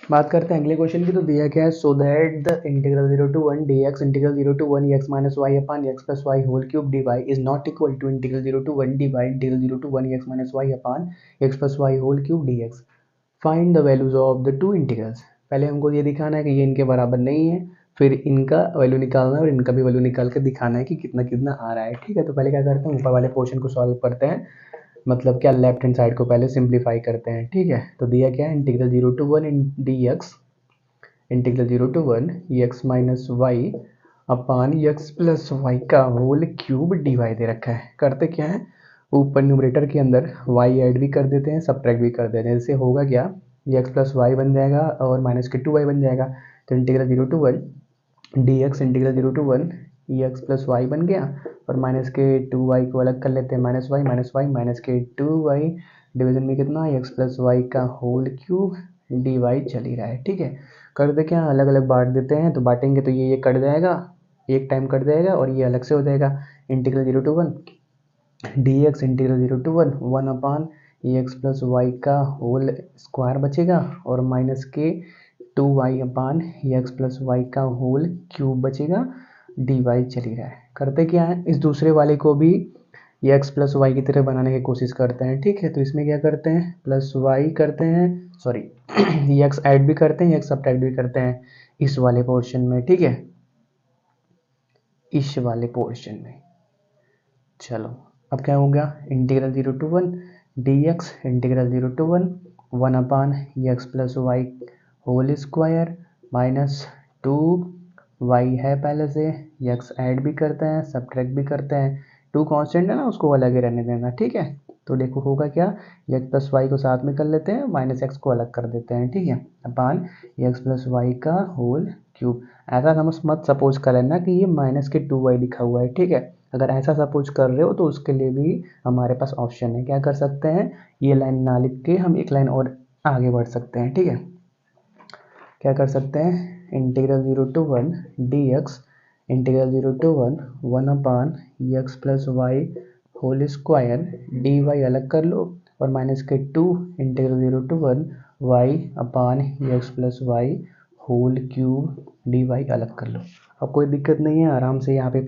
बात करते हैं अगले क्वेश्चन की। तो दिया क्या है, so that the integral 0 to 1 dx integral 0 to 1 x minus Y upon x plus Y whole cube D Y is not equal to integral 0 to 1 D Y integral 0 to 1 x minus Y upon x plus Y whole cube D X. Find the values of the two integrals. पहले हमको ये दिखाना है कि ये इनके बराबर नहीं है, फिर इनका वैल्यू निकालना है और इनका भी वैल्यू निकाल के दिखाना है कि कितना कितना आ रहा है। ठीक है, तो पहले क्या करते हैं, ऊपर वाले पोर्शन को सॉल्व करते हैं, मतलब क्या लेफ्ट हैंड साइड को पहले सिंप्लीफाई करते हैं। ठीक है, तो दिया क्या है, integral 0 to 1 D X integral 0 to 1 X minus Y upon X plus Y का होल क्यूब डी वाई दे रखा है। करते क्या है, ऊपर न्यूमरेटर के अंदर y ऐड भी कर देते हैं, सब्ट्रैक्ट भी कर देते हैं। इससे होगा क्या, ये x प्लस वाई बन जाएगा और माइनस के 2y बन जाएगा। तो integral 0 to 1 D X integral 0 to 1 X plus Y बन गया, और माइनस के 2y को अलग कर लेते हैं, माइनस वाई माइनस के 2y, डिवीजन में कितना, एक्स प्लस वाई का होल क्यूब डी वाई चल ही रहा है। ठीक है, कर दे क्या, अलग अलग बांट देते हैं, तो बांटेंगे तो ये कट जाएगा, एक टाइम कट जाएगा और ये अलग से हो जाएगा। Integral 0 to 1 D X integral 0 to 1 upon X plus Y का होल स्क्वायर बचेगा, और माइनस के 2y upon X plus Y का होल क्यूब बचेगा, डी वाई चल ही रहा है। करते क्या है, इस दूसरे वाले को भी एक्स प्लस वाई की तरह बनाने की कोशिश करते हैं। ठीक है, तो इसमें क्या करते हैं, प्लस वाई करते हैं, सॉरी एक्स ऐड भी करते हैं, एक्स सब्ट्रैक्ट भी करते हैं इस वाले पोर्शन में। ठीक है, इस वाले पोर्शन में। चलो, अब क्या हो गया, integral 0 to 1 D X integral 0 to 1 upon X plus Y whole square minus 2y है पहले से, एक्स ऐड भी करते हैं सब्ट्रैक्ट भी करते हैं, 2 कांस्टेंट है ना, उसको अलग ही रहने देना। ठीक है, तो देखो होगा क्या, एक्स प्लस वाई को साथ में कर लेते हैं, माइनस एक्स को अलग कर देते हैं। ठीक है, अपान एक्स प्लस वाई का होल क्यूब। ऐसा समझ मत सपोज कर लेना कि ये माइनस के 2y लिखा हुआ है। ठीक है, अगर ऐसा सपोज कर रहे हो तो उसके लिए भी हमारे पास ऑप्शन है, क्या कर सकते हैं, ये लाइन ना लिख के हम एक लाइन और आगे बढ़ सकते हैं। ठीक है, क्या कर सकते हैं, integral 0 to 1 D X integral 0 to 1 upon X plus Y whole square D Y अलग कर लो, और माइनस के 2 integral 0 to 1 Y upon X plus Y whole cube D Y अलग कर लो। अब कोई दिक्कत नहीं है, आराम से यहाँ पे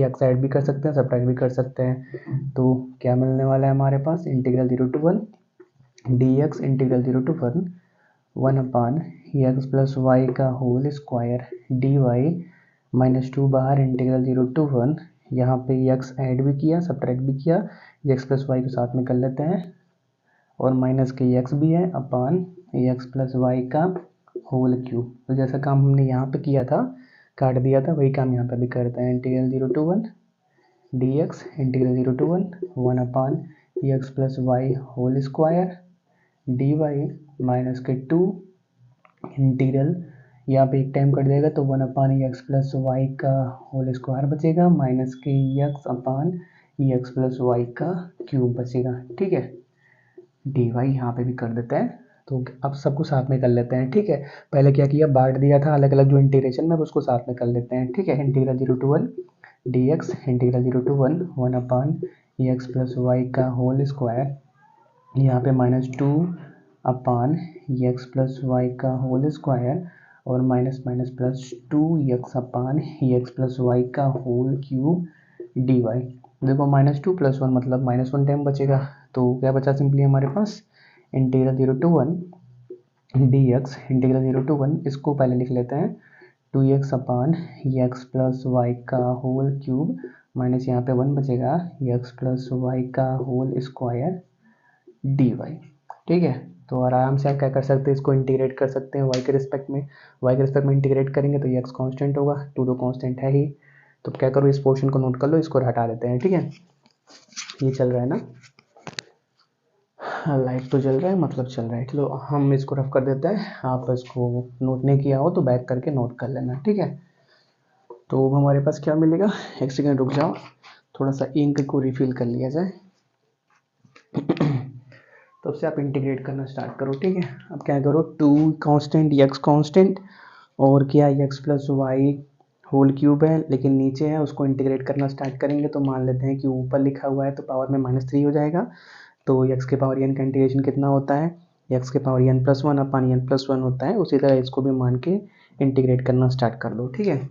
एक्स ऐड भी कर सकते हैं सब्ट्रैक्ट भी कर सकते हैं। तो क्या मिलने वाला है हमारे पास, integral 0 to 1 D X integral 0 to 1 upon X plus Y का whole square D Y minus 2 बाहर, इंटीग्रल 0 टू 1, यहाँ पे एक्स ऐड भी किया सब्ट्रैक्ट भी किया, एक्स प्लस वाई को साथ में कर लेते हैं, और माइनस के एक्स भी है अपान एक्स प्लस वाई का होल क्यूब। तो जैसा काम हमने यहाँ पे किया था, काट दिया था, वही काम यहाँ पे भी करते हैं। Integral 0 to 1 D X integral 0 to 1 upon X plus Y whole square D Y minus के 2 इंटीग्रल, यहाँ पे एक टाइम कट जाएगा तो 1 अपान एक्स प्लस वाई का होल स्क्वायर बचेगा, माइनस के एक्स अपान एक्स प्लस वाई का क्यूब बचेगा। ठीक है, डी वाई यहाँ पे भी कर देते हैं, तो अब सबको साथ में कर लेते हैं। ठीक है, पहले क्या किया, बांट दिया था अलग अलग जो इंटीग्रेशन में, उसको साथ में कर लेते हैं। ठीक है, integral 0 to 1 D X integral 0 to 1 upon X plus Y का होल स्क्वायर, यहाँ पे minus 2 upon X plus Y का होल स्क्वायर, और minus minus plus 2x upon X plus Y का होल क्यूब डी वाई। देखो -2 + 1 मतलब -1 time बचेगा, तो क्या बचा सिंपली हमारे पास, integral 0 to 1 D X integral 0 to 1, इसको पहले लिख लेते हैं 2x upon X plus Y का होल क्यूब, माइनस यहाँ पे 1 बचेगा, एक्स प्लस वाई का होल स्क्वायर डी वाई। ठीक है, तो आराम से आप क्या कर सकते हैं, इसको इंटीग्रेट कर सकते हैं वाई के रिस्पेक्ट में इंटीग्रेट करेंगे तो ये एक्स कांस्टेंट होगा, 2 तो कांस्टेंट है ही। तो क्या करो, इस पोर्शन को नोट कर लो, इसको हटा देते हैं। ठीक है, ये चल रहा है ना, लाइट तो जल रहा है, मतलब चल रहा है। चलो हम इसको रफ कर देते हैं, आप इसको नोट नहीं किया हो तो बैक करके नोट कर लेना। ठीक है, तो हमारे पास क्या मिलेगा, एक सेकेंड रुक जाओ, थोड़ा सा इंक को रिफिल कर लिया जाए, तब से आप इंटीग्रेट करना स्टार्ट करो। ठीक है, अब क्या करो, 2 कांस्टेंट एक्स कांस्टेंट और क्या X plus Y whole cube है, लेकिन नीचे है, उसको इंटीग्रेट करना स्टार्ट करेंगे तो मान लेते हैं कि ऊपर लिखा हुआ है तो पावर में -3 हो जाएगा, तो एक्स के पावर n का इंटीग्रेशन कितना होता है, एक्स के power N plus one upon N plus one होता है, उसी तरह इसको भी मान के इंटीग्रेट करना स्टार्ट कर दो। ठीक है,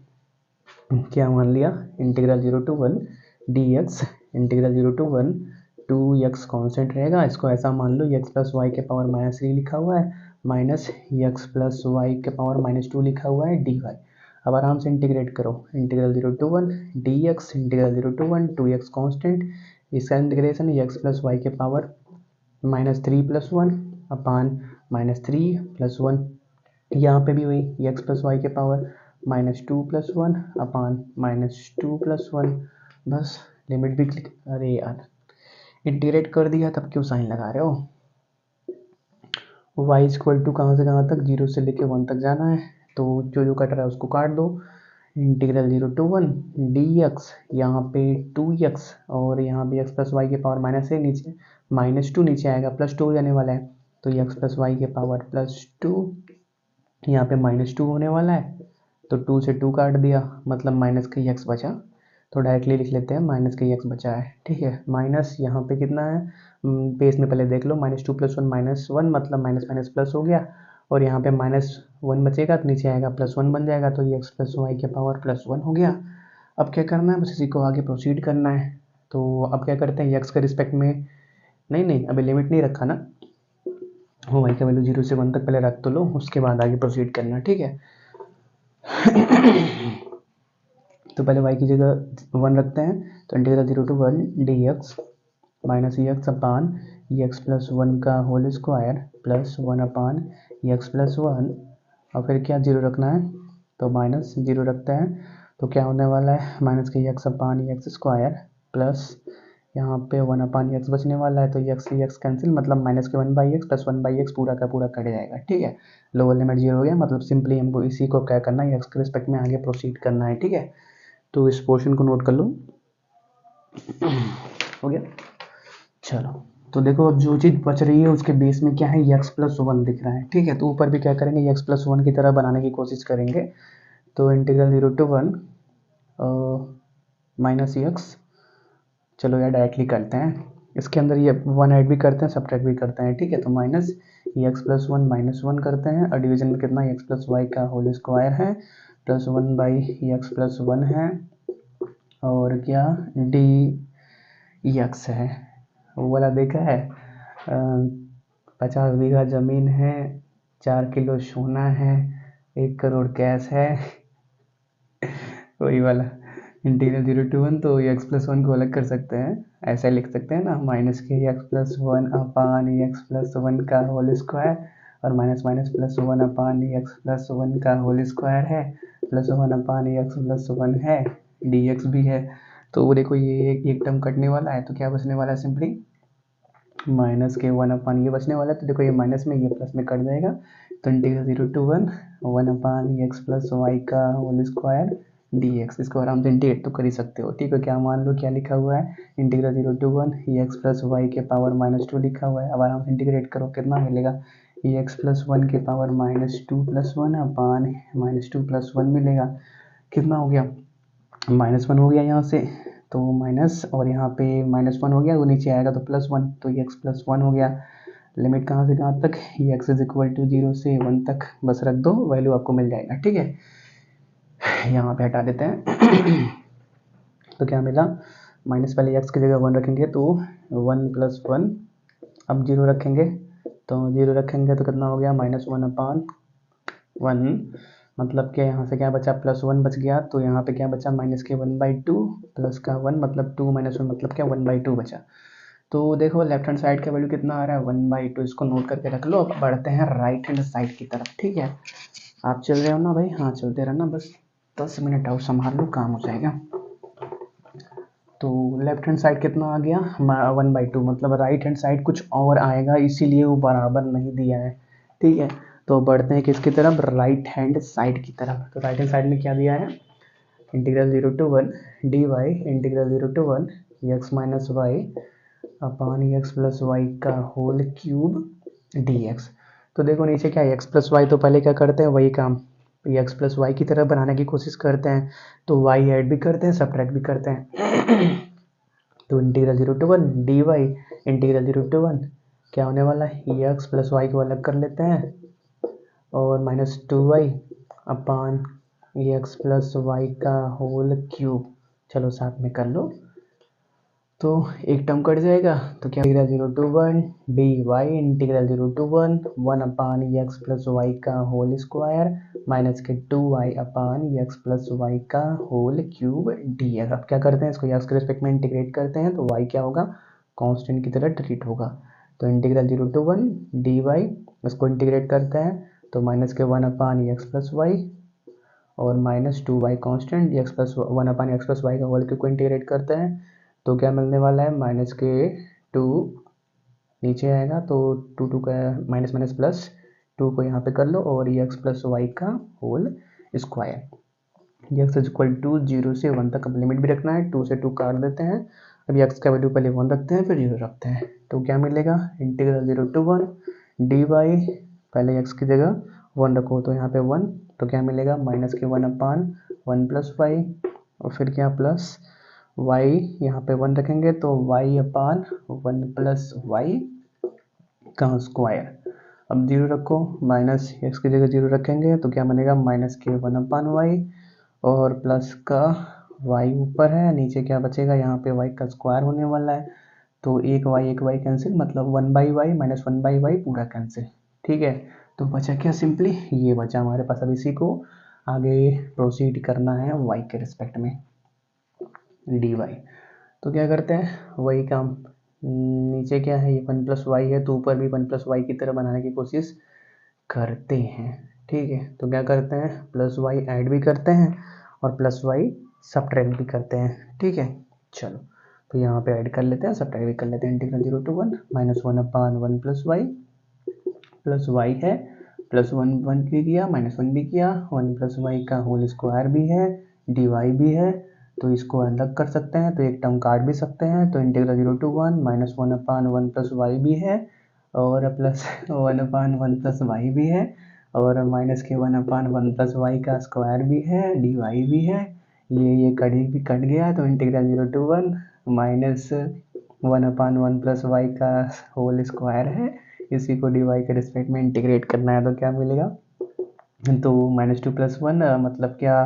क्या मान लिया, integral 0 to 1 dx, integral 0 to 1 2x constant रहेगा, इसको ऐसा मान लो x प्लस वाई के पावर माइनस 3 लिखा हुआ है, माइनस x प्लस वाई के पावर माइनस 2 लिखा हुआ है dy। अब आराम से इंटीग्रेट करो, integral 0 to 1 dx, integral 0 to 1 2x constant, इसका इंटीग्रेशन x प्लस वाई के power minus 3 plus 1 upon minus 3 plus 1, यहाँ पे भी वही x प्लस वाई के power minus 2 plus 1 upon minus 2 plus 1, बस लिमिट भी क्लिक, अरे यार इंटीग्रेट कर दिया तब क्यों साइन लगा रहे हो। y इक्वल टू कहाँ से कहाँ तक, 0 से लेके 1 तक जाना है, तो जो जो कट रहा है उसको काट दो। इंटीग्रल 0 to 1 dx, यहाँ पे 2x और यहाँ पे x प्लस वाई के पावर माइनस है, नीचे माइनस 2 नीचे आएगा प्लस 2 हो जाने वाला है, तो x प्लस वाई के पावर प्लस 2, यहाँ पे माइनस 2 होने वाला है, तो 2 से 2 काट दिया, मतलब माइनस का x बचा, तो डायरेक्टली लिख लेते हैं माइनस का x बचा है। ठीक है, माइनस यहाँ पे कितना है, बेस में पहले देख लो, माइनस 2 प्लस 1 माइनस 1, मतलब माइनस माइनस प्लस हो गया, और यहाँ पे माइनस 1 बचेगा तो नीचे आएगा प्लस 1 बन जाएगा, तो ये x प्लस वाई के पावर प्लस 1 हो गया। अब क्या करना है, बस इसी को आगे प्रोसीड करना है। तो अब क्या करते हैं, x के रिस्पेक्ट में, नहीं अभी लिमिट नहीं रखा ना, हो वाई का वैल्यू 0 से 1 तक पहले रख तो लो, उसके बाद आगे प्रोसीड करना। ठीक है, तो पहले y की जगह 1 रखते हैं, तो integral 0 to 1 dx minus x upon X plus 1 का whole square plus 1 upon X plus 1, और फिर क्या 0 रखना है, तो माइनस 0 रखते हैं, तो क्या होने वाला है, माइनस के एक्स अपान एक्स स्क्वायर प्लस यहाँ पे 1 अपान एक्स बचने वाला है, तो एक्स कैंसिल, मतलब माइनस के 1/x प्लस 1/x पूरा का पूरा कट जाएगा। ठीक है, लोअर लिमिट 0 हो गया, मतलब सिंपली हमको इसी को क्या करना है, एक्स के रिस्पेक्ट में आगे प्रोसीड करना है। ठीक है, तो इस पोर्शन को नोट कर लो, हो गया। चलो, तो देखो अब जो चीज़ बच रही है उसके बेस में क्या है, x प्लस 1 दिख रहा है। ठीक है, तो ऊपर भी क्या करेंगे, x प्लस 1 की तरह बनाने की कोशिश करेंगे, तो इंटीग्रल 0 to 1 माइनस एक्स, चलो यार डायरेक्टली करते हैं, इसके अंदर ये 1 ऐड भी करते हैं सब्ट्रैक्ट भी करते हैं। ठीक है, तो माइनस एक्स प्लस 1 माइनस 1 करते हैं, और डिवीजन में कितना, एक्स प्लस वाई का होल स्क्वायर है प्लस 1/x प्लस 1 है, और क्या डी एक्स है, वो वाला देखा है, 50 बीघा ज़मीन है, 4 किलो सोना है, 1 करोड़ कैश है, वही वाला। इंटीग्रल 0 to 1, तो एक्स प्लस 1 को अलग कर सकते हैं, ऐसा लिख सकते हैं ना, माइनस के x plus 1 upon X plus 1 का होल स्क्वायर, और minus minus plus 1 upon X plus 1 का होल स्क्वायर है, प्लस 1 अपान एक्स प्लस 1 है, डी एक्स भी है। तो वो देखो ये एक टर्म कटने वाला है, तो क्या बचने वाला है, सिंपली माइनस के 1 अपान ये बचने वाला है, तो देखो ये माइनस में ये प्लस में कट जाएगा, तो integral 0 to 1 upon X plus Y का होल स्क्वायर डी एक्स, इसको आराम से इंटीग्रेट तो कर ही सकते हो। ठीक है, क्या मान लो क्या लिखा हुआ है, integral 0 to 1 X plus Y के पावर माइनस 2 लिखा हुआ है। अब आराम से इंटीग्रेट करो, कितना मिलेगा, एक्स प्लस 1 के power minus 2 plus 1 upon minus 2 plus 1 मिलेगा, कितना हो गया, माइनस 1 हो गया यहाँ से, तो माइनस, और यहाँ पे माइनस 1 हो गया, वो नीचे आएगा तो प्लस 1, तो एक्स प्लस 1 हो गया। लिमिट कहाँ से कहाँ तक, एक्स इज इक्वल टू 0 से 1 तक, बस रख दो, वैल्यू आपको मिल जाएगा। ठीक है, यहाँ पे हटा देते हैं, तो क्या मिला, माइनस पहले एक्स की जगह 1 रखेंगे तो 1 प्लस 1, अब 0 रखेंगे, तो 0 रखेंगे तो कितना हो गया, माइनस 1 अपान 1, मतलब क्या यहाँ से क्या बचा, प्लस 1 बच गया, तो यहाँ पे क्या बचा, माइनस के 1/2 प्लस का 1, मतलब 2 माइनस 1 मतलब क्या 1/2 बचा। तो देखो लेफ्ट हैंड साइड का वैल्यू कितना आ रहा है, 1/2, इसको नोट करके रख लो। अब बढ़ते हैं राइट हैंड साइड की तरफ। ठीक है, आप चल रहे हो ना भाई, हाँ चलते रहना, बस 10 मिनट और संभाल लो, काम हो जाएगा। तो लेफ्ट हैंड साइड कितना आ गया, 1/2, मतलब राइट हैंड साइड कुछ और आएगा, इसीलिए वो बराबर नहीं दिया है। ठीक है, तो बढ़ते हैं किसकी तरफ, राइट हैंड साइड की तरफ। तो राइट हैंड साइड में क्या दिया है, integral 0 to 1 dy, integral 0 to 1 X minus Y upon X plus Y का होल क्यूब dx। तो देखो नीचे क्या है, एक्स प्लस वाई, तो पहले क्या करते हैं वही काम, एक्स प्लस वाई की तरह बनाने की कोशिश करते हैं, तो वाई ऐड भी करते हैं सब्ट्रैक्ट भी करते हैं। तो integral 0 to 1 dy, integral 0 to 1 क्या होने वाला है, एक्स प्लस वाई को अलग कर लेते हैं और minus 2y upon X plus Y का होल क्यूब। चलो साथ में कर लो, तो एक टर्म कट जाएगा तो क्या, integral 0 to 1 dy integral 0 to 1 upon X plus Y का होल स्क्वायर माइनस के 2y upon X plus Y का होल क्यूब dx। अब क्या करते हैं, इसको एक्स के रिस्पेक्ट में इंटीग्रेट करते हैं तो y क्या होगा, कांस्टेंट की तरह ट्रीट होगा। तो इंटीग्रल 0 to 1 dy, इसको इंटीग्रेट करते हैं तो माइनस के 1 अपान एक्स प्लस वाई और minus 2y constant, x plus 1 upon X plus Y का होल क्यूब को इंटीग्रेट करते हैं तो क्या मिलने वाला है, माइनस के 2 नीचे आएगा तो 2 का माइनस माइनस प्लस 2 को यहाँ पे कर लो और एक्स प्लस वाई का whole square. X is equal to 0 से 1 तक अब लिमिट भी रखना है, 2 से 2 काट देते हैं। अब एक्स का वैल्यू पहले 1 रखते हैं फिर 0 रखते हैं तो क्या मिलेगा, इंटीग्रल 0 to 1 dy, पहले एक्स की जगह 1 रखो तो यहाँ पे 1 तो क्या मिलेगा, माइनस के 1 अपान 1 प्लस वाई और फिर क्या प्लस y, यहाँ पे 1 रखेंगे तो y अपान 1 प्लस वाई का स्क्वायर। अब 0 रखो, माइनस एक्स की जगह 0 रखेंगे तो क्या बनेगा, माइनस के 1 अपान वाई और प्लस का y ऊपर है, नीचे क्या बचेगा, यहाँ पे y का स्क्वायर होने वाला है तो एक y कैंसिल, मतलब 1 by Y minus 1 by Y पूरा कैंसिल। ठीक है, तो बचा क्या, सिंपली ये बचा हमारे पास। अब इसी को आगे प्रोसीड करना है y के रिस्पेक्ट में dy। तो क्या करते हैं, वही काम, नीचे क्या है, ये 1 प्लस वाई है तो ऊपर भी 1 प्लस वाई की तरह बनाने की कोशिश करते हैं। ठीक है, तो क्या करते हैं, प्लस वाई ऐड भी करते हैं और प्लस वाई सब्ट्रैक्ट भी करते हैं। ठीक है, चलो तो यहाँ पे ऐड कर लेते हैं, सब्ट्रैक्ट भी कर लेते हैं। Integral 0 to 1 minus 1 upon 1 plus Y है, प्लस 1 भी किया माइनस 1 भी किया, 1 प्लस वाई का होल स्क्वायर भी है, डी वाई भी है तो इसको अलग कर सकते हैं तो एक टर्म काट भी सकते हैं। तो integral 0 to 1 minus 1 upon 1 plus Y भी है और प्लस 1 अपान 1 प्लस वाई भी है और माइनस के 1 अपान 1 प्लस वाई का स्क्वायर भी है, डी वाई भी है, ये कट गया तो integral 0 to 1 minus 1 upon 1 plus Y का होल स्क्वायर है, इसी को डी वाई के रिस्पेक्ट में इंटीग्रेट करना है तो क्या मिलेगा, तो माइनस 2 प्लस 1 मतलब क्या,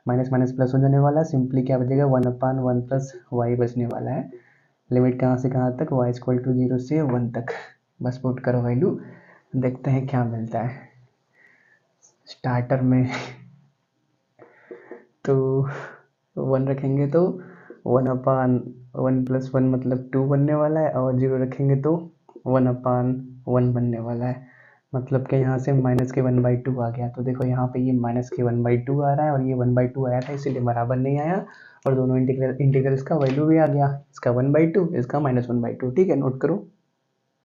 माइनस माइनस प्लस हो जाने वाला है, सिंपली क्या बचेगा, 1 अपान 1 प्लस वाई बचने वाला है। लिमिट कहाँ से कहाँ तक, y इक्वल टू 0 से 1 तक। बस पुट करो वैल्यू, देखते हैं क्या मिलता है। स्टार्टर में तो 1 रखेंगे तो 1 अपान 1 प्लस 1 मतलब 2 बनने वाला है और 0 रखेंगे तो 1 अपान 1 बनने वाला है, मतलब कि यहाँ से माइनस के 1/2 आ गया। तो देखो यहाँ पे ये माइनस के 1/2 आ रहा है और ये 1/2 आया था इसीलिए बराबर नहीं आया और दोनों इंटीग्रल्स का वैल्यू भी आ गया, इसका 1/2 इसका -1/2। ठीक है, नोट करो।